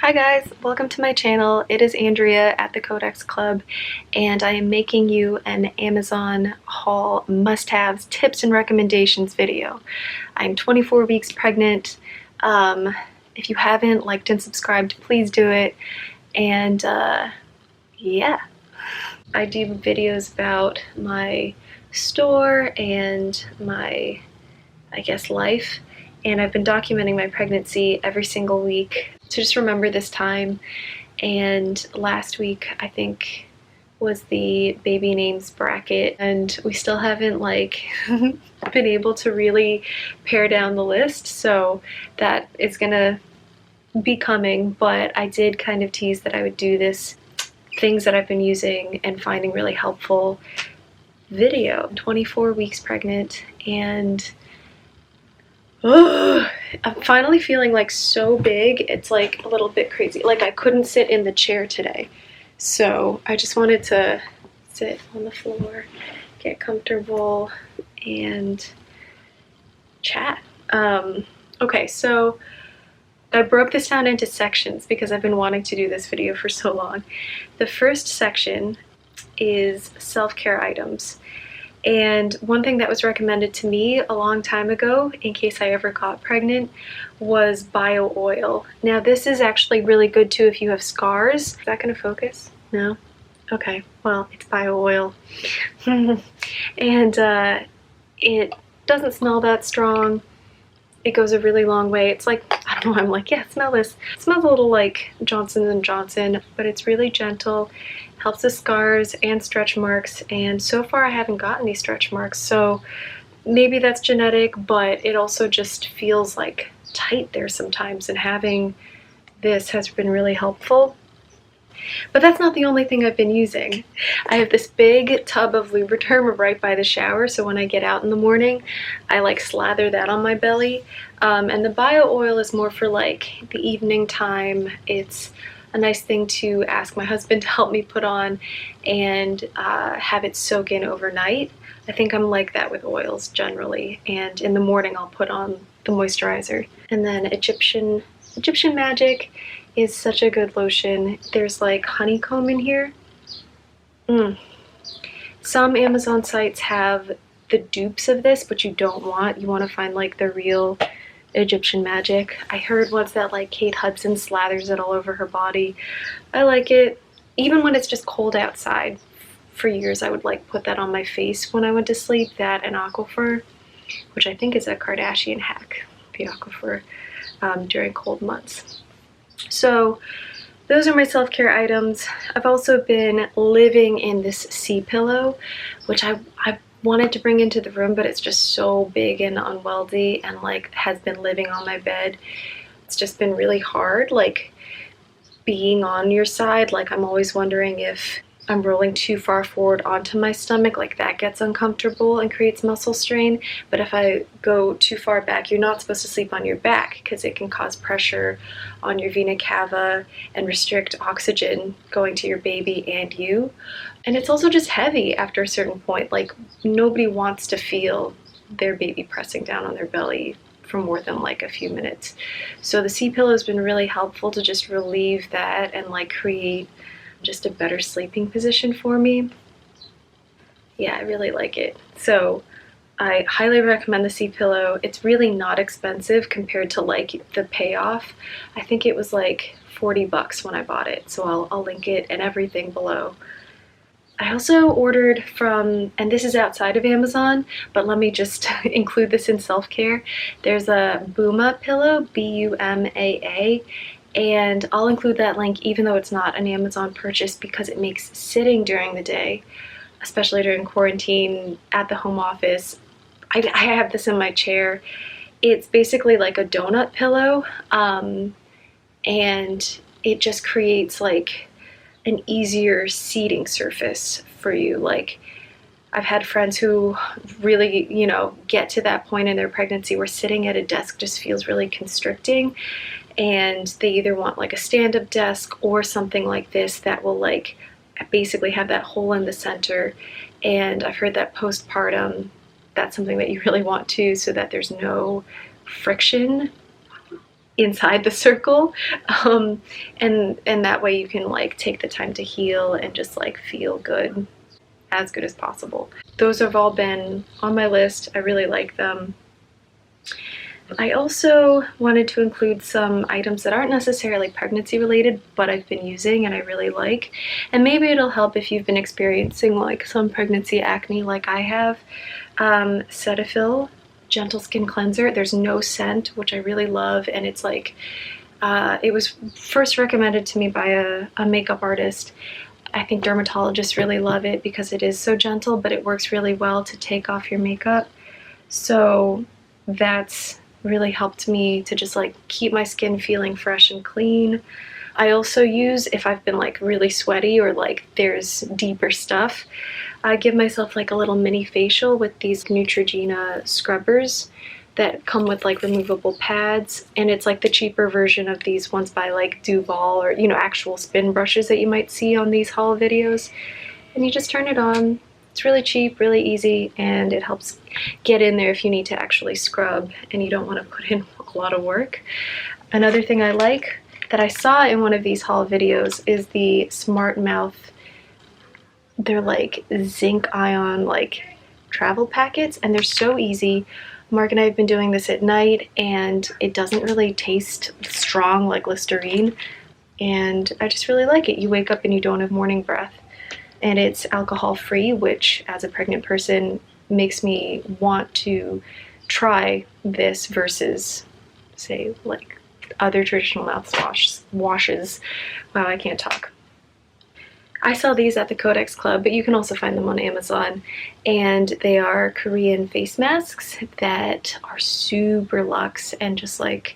Hi guys, welcome to my channel. It is Andrea at the Codex Club, and I am making you an Amazon haul must-haves, tips, and recommendations video. I'm 24 weeks pregnant. If you haven't liked and subscribed, please do it. And yeah, I do videos about my store and my, I guess, life. And I've been documenting my pregnancy every single week. So just remember this time. And last week, I think, was the baby names bracket. And we still haven't been able to really pare down the list. So that is gonna be coming. But I did kind of tease that I would do this things that I've been using and finding really helpful video. I'm 24 weeks pregnant, and I'm finally feeling like so big. It's like a little bit crazy. Like I couldn't sit in the chair today. So I just wanted to sit on the floor, get comfortable, and chat. Okay, so I broke this down into sections because I've been wanting to do this video for so long. The first section is self-care items. And one thing that was recommended to me a long time ago, in case I ever got pregnant, was bio oil. Now this is actually really good too if you have scars. Is that gonna focus? No? Okay, well, it's bio oil. And it doesn't smell that strong. It goes a really long way. It's like, I don't know, I'm like, yeah, smell this. It smells a little like Johnson & Johnson, but it's really gentle. Helps with scars and stretch marks, and so far I haven't gotten any stretch marks, so maybe that's genetic, but it also just feels like tight there sometimes, and having this has been really helpful. But that's not the only thing I've been using. I have this big tub of Lubriderm right by the shower, so when I get out in the morning, I like slather that on my belly. And the bio oil is more for like the evening time. It's a nice thing to ask my husband to help me put on and have it soak in overnight. I think I'm like that with oils generally, and in the morning I'll put on the moisturizer. And then Egyptian Magic is such a good lotion. There's like honeycomb in here. Some Amazon sites have the dupes of this, but you don't want. You want to find like the real Egyptian Magic. I heard once that like Kate Hudson slathers it all over her body. I like it. Even when it's just cold outside. For years I would like put that on my face when I went to sleep. That and Aquifer, which I think is a Kardashian hack, the Aquifer, during cold months. So those are my self-care items. I've also been living in this C-pillow, which I wanted to bring into the room, but it's just so big and unwieldy, and like has been living on my bed. It's just been really hard, like being on your side. Like I'm always wondering if I'm rolling too far forward onto my stomach, like that gets uncomfortable and creates muscle strain. But if I go too far back, you're not supposed to sleep on your back because it can cause pressure on your vena cava and restrict oxygen going to your baby and you. And it's also just heavy after a certain point. Like nobody wants to feel their baby pressing down on their belly for more than like a few minutes. So the C-pillow has been really helpful to just relieve that and like create just a better sleeping position for me. Yeah, I really like it. So I highly recommend the C-pillow. It's really not expensive compared to like the payoff. I think it was like 40 bucks when I bought it, so I'll link it and everything below. I also ordered from, and this is outside of Amazon, but let me just include this in self-care. There's a Buma pillow, B-U-M-A-A, and I'll include that link even though it's not an Amazon purchase, because it makes sitting during the day, especially during quarantine at the home office. I have this in my chair. It's basically like a donut pillow, and it just creates like an easier seating surface for you. Like I've had friends who really, you know, get to that point in their pregnancy where sitting at a desk just feels really constricting, and they either want like a stand-up desk or something like this that will like basically have that hole in the center. And I've heard that postpartum, that's something that you really want too, so that there's no friction. inside the circle, and that way you can like take the time to heal and just like feel good, as good as possible. Those have all been on my list. I really like them. I also wanted to include some items that aren't necessarily pregnancy related, but I've been using and I really like. And maybe it'll help if you've been experiencing like some pregnancy acne like I have. Cetaphil Gentle Skin Cleanser. There's no scent, which I really love, and it's like, it was first recommended to me by a makeup artist. I think dermatologists really love it because it is so gentle, but it works really well to take off your makeup. So that's really helped me to just like keep my skin feeling fresh and clean. I also use, if I've been like really sweaty or like there's deeper stuff, I give myself like a little mini facial with these Neutrogena scrubbers that come with like removable pads, and it's like the cheaper version of these ones by like Duval, or you know, actual spin brushes that you might see on these haul videos. And you just turn it on. It's really cheap, really easy, and it helps get in there if you need to actually scrub and you don't want to put in a lot of work. Another thing I like that I saw in one of these haul videos is the Smart Mouth. They're like zinc ion like travel packets, and they're so easy. Mark and I have been doing this at night, and it doesn't really taste strong like Listerine, and I just really like it. You wake up and you don't have morning breath. And it's alcohol free, which as a pregnant person makes me want to try this versus, say, like other traditional washes. Wow, I can't talk. I saw these at the Codex Club, but you can also find them on Amazon, and they are Korean face masks that are super luxe and just like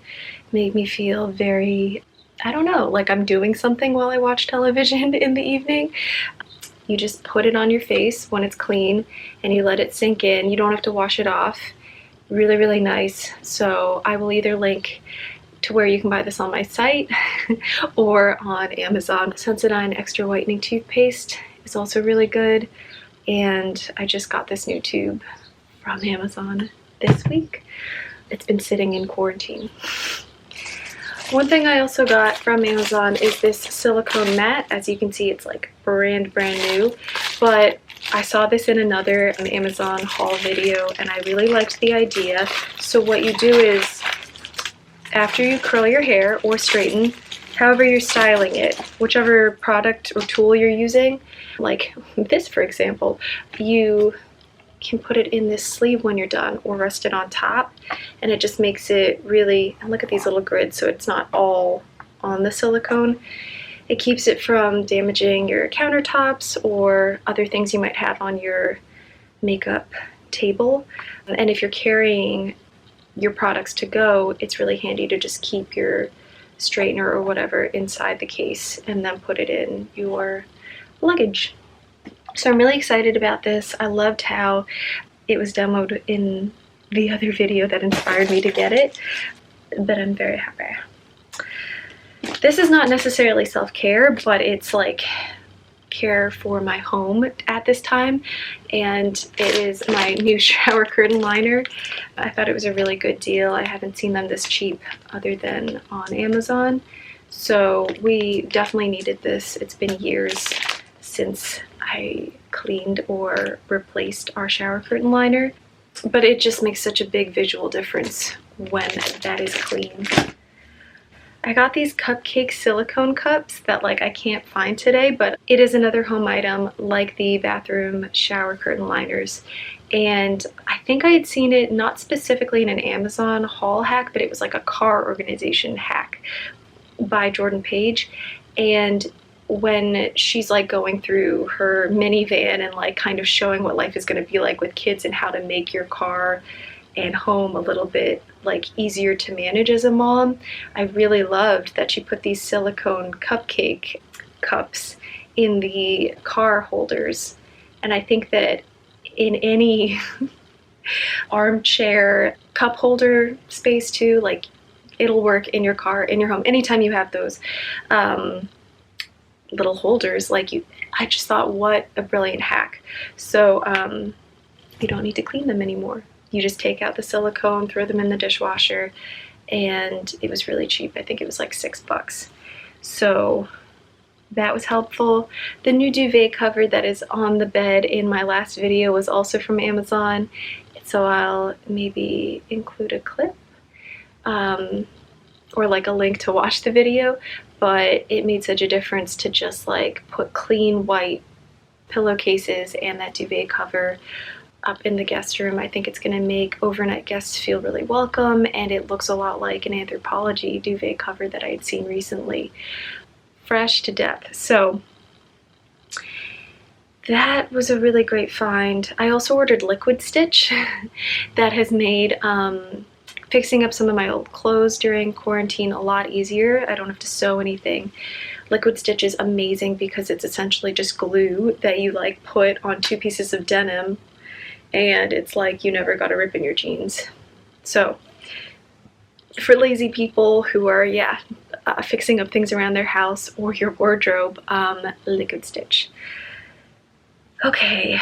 make me feel very, I don't know, like I'm doing something while I watch television in the evening. You just put it on your face when it's clean and you let it sink in. You don't have to wash it off. Really, really nice. So I will either link to where you can buy this on my site or on Amazon. Sensodyne Extra Whitening Toothpaste is also really good. And I just got this new tube from Amazon this week. It's been sitting in quarantine. One thing I also got from Amazon is this silicone mat. As you can see, it's like brand new, but I saw this in another Amazon haul video and I really liked the idea. So what you do is, after you curl your hair or straighten, however you're styling it, whichever product or tool you're using, like this for example, you can put it in this sleeve when you're done or rest it on top, and it just makes it really, and look at these little grids so it's not all on the silicone. It keeps it from damaging your countertops or other things you might have on your makeup table. And if you're carrying your products to go, it's really handy to just keep your straightener or whatever inside the case and then put it in your luggage. So I'm really excited about this. I loved how it was demoed in the other video that inspired me to get it, but I'm very happy. This is not necessarily self-care, but it's like care for my home at this time, and it is my new shower curtain liner. I thought it was a really good deal. I haven't seen them this cheap other than on Amazon, so we definitely needed this. It's been years since I cleaned or replaced our shower curtain liner, but it just makes such a big visual difference when that is clean. I got these cupcake silicone cups that like I can't find today, but it is another home item like the bathroom shower curtain liners. And I think I had seen it not specifically in an Amazon haul hack, but it was like a car organization hack by Jordan Page. And when she's like going through her minivan and like kind of showing what life is going to be like with kids and how to make your car and home a little bit like easier to manage as a mom, I really loved that she put these silicone cupcake cups in the car holders. And I think that in any armchair cup holder space too, like it'll work in your car, in your home, anytime you have those little holders. Like I just thought, what a brilliant hack. So you don't need to clean them anymore. You just take out the silicone, throw them in the dishwasher, and it was really cheap. I think it was like $6. So that was helpful. The new duvet cover that is on the bed in my last video was also from Amazon, so I'll maybe include a clip or like a link to watch the video, but it made such a difference to just like put clean white pillowcases and that duvet cover up in the guest room. I think it's going to make overnight guests feel really welcome, and it looks a lot like an Anthropologie duvet cover that I had seen recently. Fresh to death. So that was a really great find. I also ordered Liquid Stitch that has made fixing up some of my old clothes during quarantine a lot easier. I don't have to sew anything. Liquid Stitch is amazing because it's essentially just glue that you like put on 2 pieces of denim, and it's like you never got a rip in your jeans. So for lazy people who are, fixing up things around their house or your wardrobe, Liquid Stitch. Okay.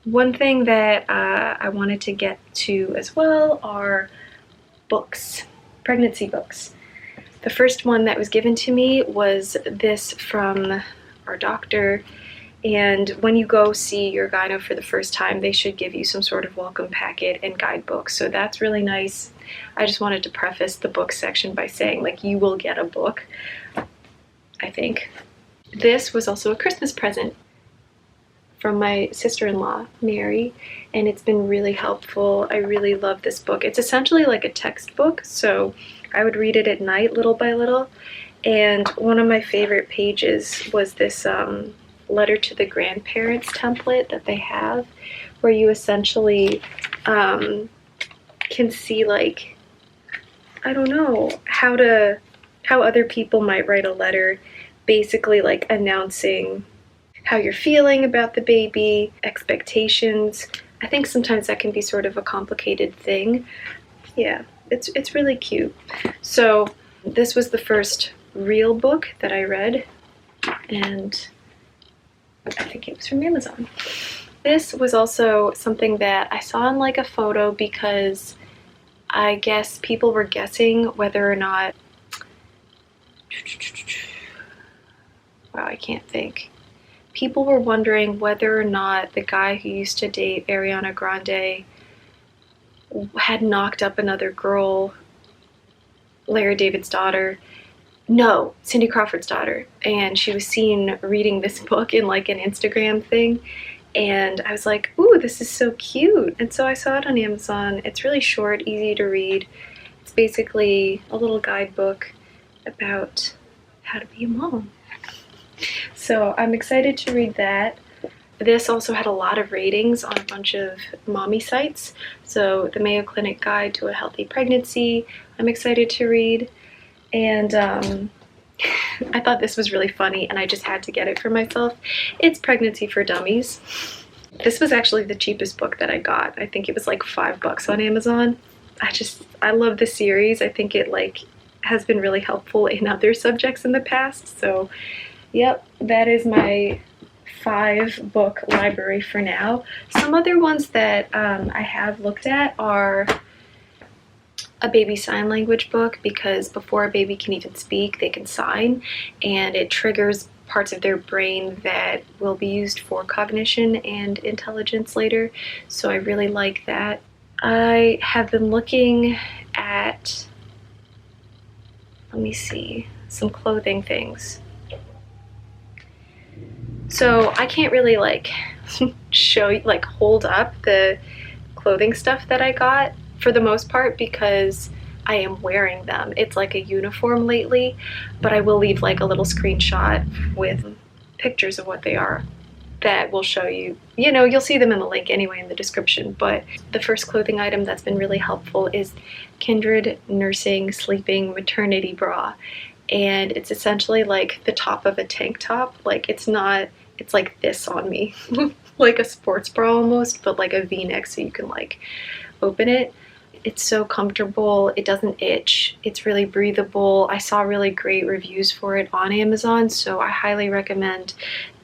One thing that I wanted to get to as well are books, pregnancy books. The first one that was given to me was this from our doctor, and when you go see your gyno for the first time, they should give you some sort of welcome packet and guidebook, so that's really nice. I just wanted to preface the book section by saying, like, you will get a book, I think. This was also a Christmas present from my sister-in-law, Mary, and it's been really helpful. I really love this book. It's essentially like a textbook, so I would read it at night little by little, and one of my favorite pages was this letter to the grandparents template that they have, where you essentially can see, like, I don't know, how other people might write a letter, basically like announcing how you're feeling about the baby, expectations. I think sometimes that can be sort of a complicated thing. Yeah, it's really cute. So this was the first real book that I read, and I think it was from Amazon. This was also something that I saw in like a photo because I guess people were guessing whether or not, wow, I can't think. People were wondering whether or not the guy who used to date Ariana Grande had knocked up another girl, Larry David's daughter. No, Cindy Crawford's daughter. And she was seen reading this book in like an Instagram thing. And I was like, ooh, this is so cute. And so I saw it on Amazon. It's really short, easy to read. It's basically a little guidebook about how to be a mom. So I'm excited to read that. This also had a lot of ratings on a bunch of mommy sites. So the Mayo Clinic Guide to a Healthy Pregnancy, I'm excited to read. And I thought this was really funny and I just had to get it for myself. It's Pregnancy for Dummies. This was actually the cheapest book that I got. I think it was like $5 on Amazon. I love the series. I think it like has been really helpful in other subjects in the past. So yep, that is my 5-book library for now. Some other ones that I have looked at are a baby sign language book, because before a baby can even speak, they can sign, and it triggers parts of their brain that will be used for cognition and intelligence later. So I really like that. I have been looking at, let me see, some clothing things. So I can't really like show you, like hold up the clothing stuff that I got for the most part because I am wearing them. It's like a uniform lately, but I will leave like a little screenshot with pictures of what they are that will show you. You know, you'll see them in the link anyway in the description, but the first clothing item that's been really helpful is Kindred Nursing Sleeping Maternity Bra. And it's essentially like the top of a tank top. Like it's like this on me, like a sports bra almost, but like a V-neck so you can like open it. It's so comfortable, it doesn't itch, it's really breathable. I saw really great reviews for it on Amazon, so I highly recommend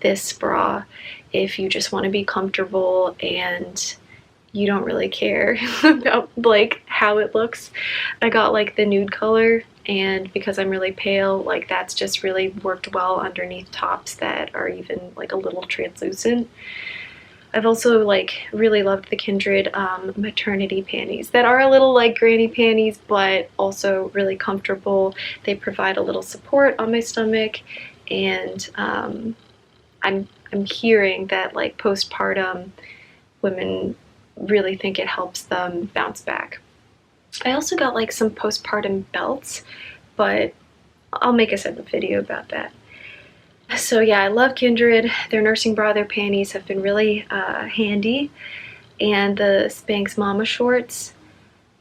this bra if you just want to be comfortable and you don't really care about like how it looks. I got like the nude color, and because I'm really pale, like that's just really worked well underneath tops that are even like a little translucent. I've also like really loved the Kindred maternity panties that are a little like granny panties, but also really comfortable. They provide a little support on my stomach, and I'm hearing that like postpartum women really think it helps them bounce back. I also got like some postpartum belts, but I'll make a separate video about that. So yeah, I love Kindred. Their nursing bra, their panties have been really handy. And the Spanx Mama shorts,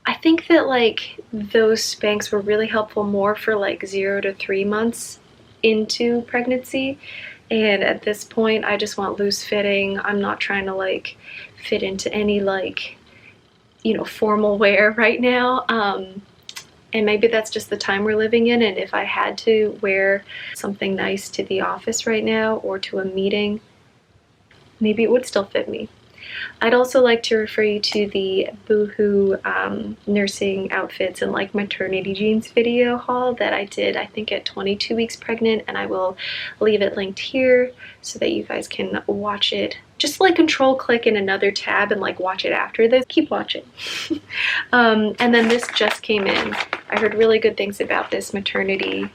I think that like those Spanx were really helpful more for like 0 to 3 months into pregnancy. And at this point, I just want loose fitting. I'm not trying to like fit into any like, you know, formal wear right now. And maybe that's just the time we're living in, and if I had to wear something nice to the office right now or to a meeting, maybe it would still fit me. I'd also like to refer you to the Boohoo nursing outfits and like maternity jeans video haul that I did, I think at 22 weeks pregnant, and I will leave it linked here so that you guys can watch it. Just like control click in another tab and like watch it after this. Keep watching. And then this just came in. I heard really good things about this maternity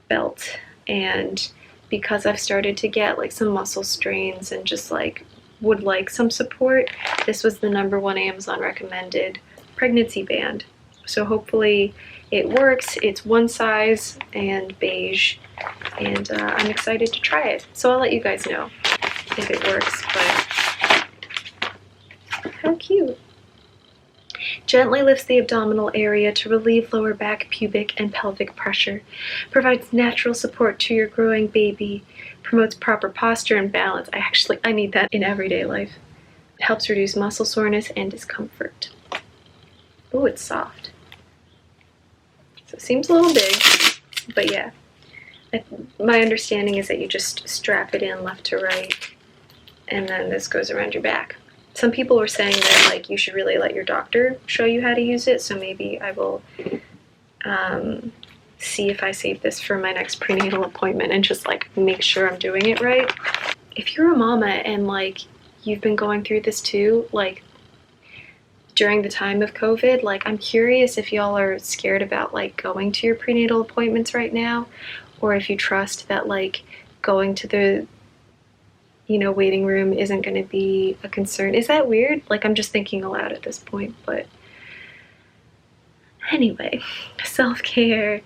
belt, and because I've started to get like some muscle strains and just like would like some support, this was the #1 Amazon recommended pregnancy band. So hopefully it works. It's one size and beige, and I'm excited to try it. So I'll let you guys know if it works, but how cute. Gently lifts the abdominal area to relieve lower back, pubic, and pelvic pressure. Provides natural support to your growing baby. Promotes proper posture and balance. I need that in everyday life. It helps reduce muscle soreness and discomfort. Oh, it's soft. So it seems a little big, but yeah. My understanding is that you just strap it in left to right, and then this goes around your back. Some people were saying that like you should really let your doctor show you how to use it, so maybe I will see if I save this for my next prenatal appointment and just like make sure I'm doing it right. If you're a mama and like you've been going through this too, like during the time of COVID, like I'm curious if y'all are scared about like going to your prenatal appointments right now, or if you trust that like going to the, you know, waiting room isn't going to be a concern. Is that weird? Like I'm just thinking aloud at this point, but anyway, self-care,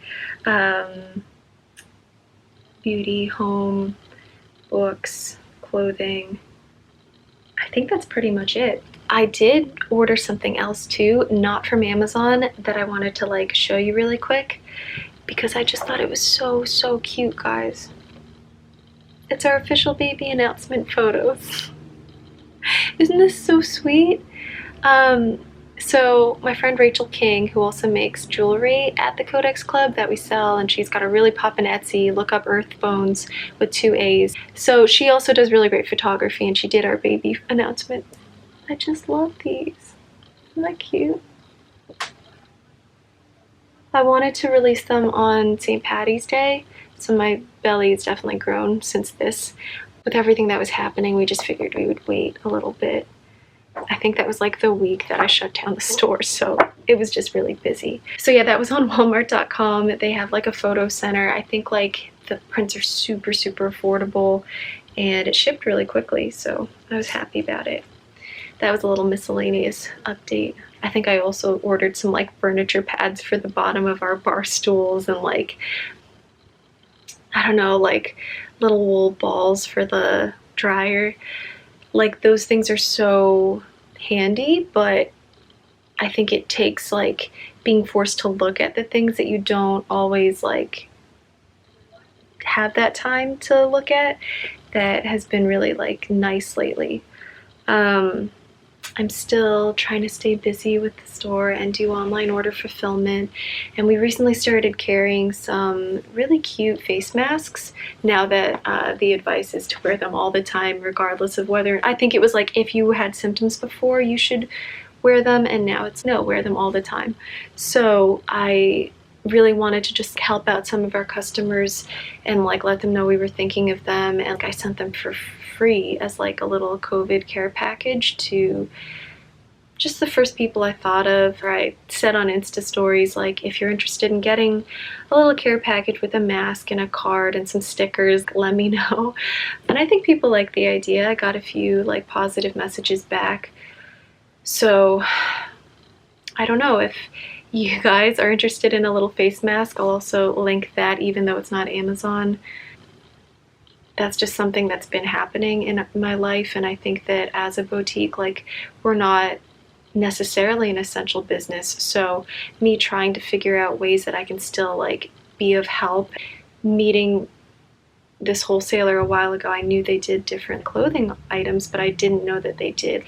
beauty, home, books, clothing. I think that's pretty much it. I did order something else too, not from Amazon, that I wanted to like show you really quick because I just thought it was so cute, guys. It's our official baby announcement photos. Isn't this so sweet? So my friend Rachel King, who also makes jewelry at the Codex Club that we sell, and she's got a really poppin' Etsy, look up Earth Bones with 2 A's. So she also does really great photography, and she did our baby announcement. I just love these. Isn't that cute? I wanted to release them on St. Patty's Day, so my belly has definitely grown since this. With everything that was happening, we just figured we would wait a little bit. I think that was like the week that I shut down the store, so it was just really busy. So yeah, that was on Walmart.com. They have like a photo center. I think like the prints are super affordable, and it shipped really quickly, so I was happy about it. That was a little miscellaneous update. I think I also ordered some like furniture pads for the bottom of our bar stools, and like, I don't know, like little wool balls for the dryer. Like those things are so handy, but I think it takes like being forced to look at the things that you don't always like have that time to look at that has been really like nice lately. I'm still trying to stay busy with the store and do online order fulfillment. And we recently started carrying some really cute face masks now that the advice is to wear them all the time, regardless of whether, I think it was like if you had symptoms before, you should wear them, and now it's no, wear them all the time. So I really wanted to just help out some of our customers and like let them know we were thinking of them, and like I sent them for free as like a little COVID care package to just the first people I thought of. Or I said on Insta stories, like, if you're interested in getting a little care package with a mask and a card and some stickers, let me know. And I think people like the idea. I got a few like positive messages back. So I don't know if you guys are interested in a little face mask. I'll also link that, even though it's not Amazon. That's just something that's been happening in my life, and I think that as a boutique, like, we're not necessarily an essential business, so me trying to figure out ways that I can still like be of help. Meeting this wholesaler a while ago, I knew they did different clothing items, but I didn't know that they did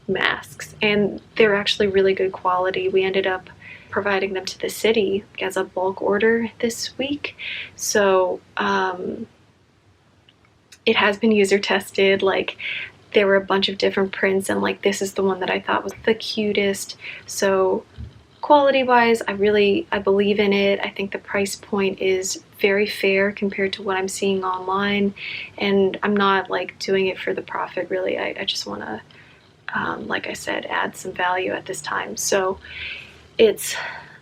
masks, and they're actually really good quality. We ended up providing them to the city as a bulk order this week, so it has been user tested. Like, there were a bunch of different prints, and like this is the one that I thought was the cutest. So quality wise, I believe in it. I think the price point is very fair compared to what I'm seeing online, and I'm not like doing it for the profit really. I just want to like I said, add some value at this time. So it's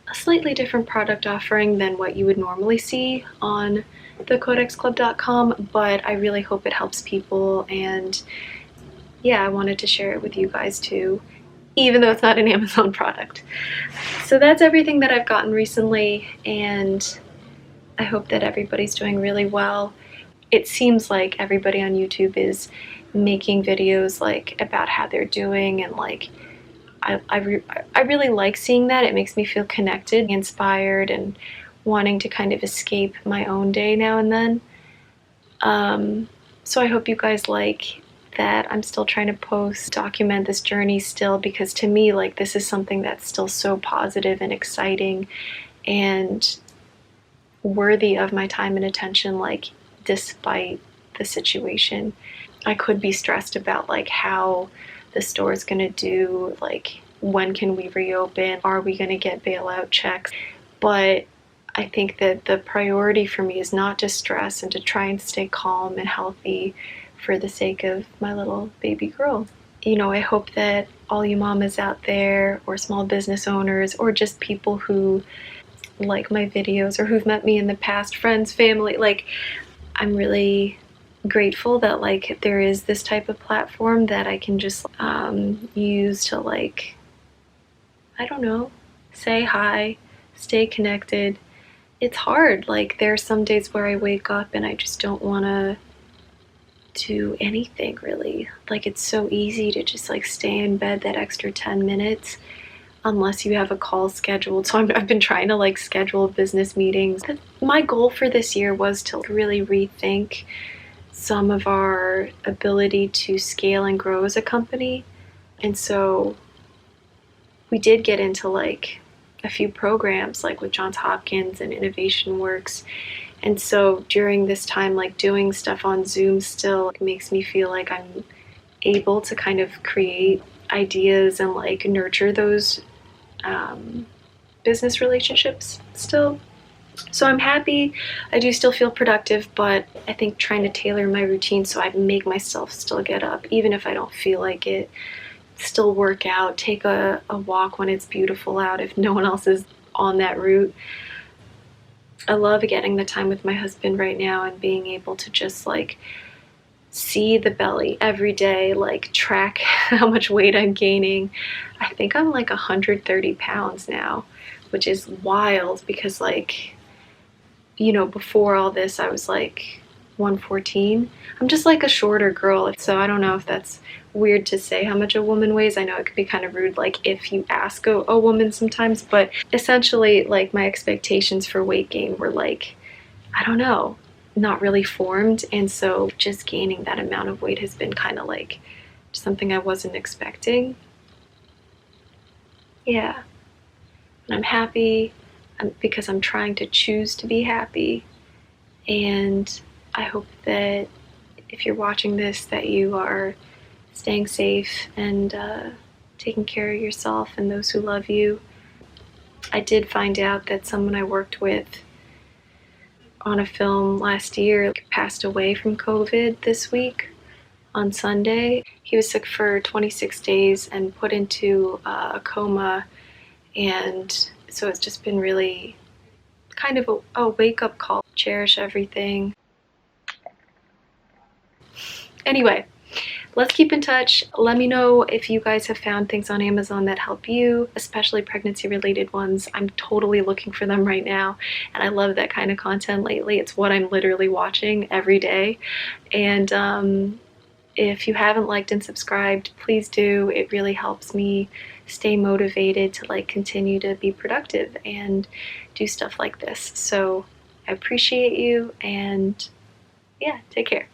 a slightly different product offering than what you would normally see on thecodexclub.com, but I really hope it helps people, and yeah, I wanted to share it with you guys too, even though it's not an Amazon product. So that's everything that I've gotten recently, and I hope that everybody's doing really well. It seems like everybody on YouTube is making videos like about how they're doing, and like I really like seeing that. It makes me feel connected, inspired, and wanting to kind of escape my own day now and then. So I hope you guys like that. I'm still trying to document this journey still, because to me, like, this is something that's still so positive and exciting and worthy of my time and attention, like, despite the situation. I could be stressed about like how the store is gonna do, like, when can we reopen, are we gonna get bailout checks, but I think that the priority for me is not to stress and to try and stay calm and healthy for the sake of my little baby girl. You know, I hope that all you mamas out there, or small business owners, or just people who like my videos or who've met me in the past, friends, family, like, I'm really grateful that like there is this type of platform that I can just use to, like, I don't know, say hi, stay connected. It's hard. Like, there are some days where I wake up and I just don't want to do anything really. Like, it's so easy to just like stay in bed that extra 10 minutes unless you have a call scheduled. So I've been trying to like schedule business meetings. My goal for this year was to really rethink some of our ability to scale and grow as a company. And so we did get into like a few programs like with Johns Hopkins and Innovation Works. And so during this time, like, doing stuff on Zoom still makes me feel like I'm able to kind of create ideas and like nurture those business relationships still. So I'm happy. I do still feel productive, but I think trying to tailor my routine so I make myself still get up, even if I don't feel like it, still work out, take a walk when it's beautiful out if no one else is on that route. I love getting the time with my husband right now and being able to just like see the belly every day, like track how much weight I'm gaining. I think I'm like 130 pounds now, which is wild because, like, you know, before all this I was like 114. I'm just like a shorter girl, so I don't know if that's weird to say how much a woman weighs. I know it could be kind of rude, like, if you ask a woman sometimes, but essentially, like, my expectations for weight gain were like, I don't know, not really formed, and so just gaining that amount of weight has been kind of like something I wasn't expecting. Yeah. And I'm happy because I'm trying to choose to be happy. And I hope that if you're watching this, that you are staying safe and taking care of yourself and those who love you. I did find out that someone I worked with on a film last year passed away from COVID this week on Sunday. He was sick for 26 days and put into a coma, and so it's just been really kind of a wake-up call. Cherish everything. Anyway, let's keep in touch. Let me know if you guys have found things on Amazon that help you, especially pregnancy-related ones. I'm totally looking for them right now, and I love that kind of content lately. It's what I'm literally watching every day. And if you haven't liked and subscribed, please do. It really helps me stay motivated to like continue to be productive and do stuff like this. So I appreciate you, and yeah, take care.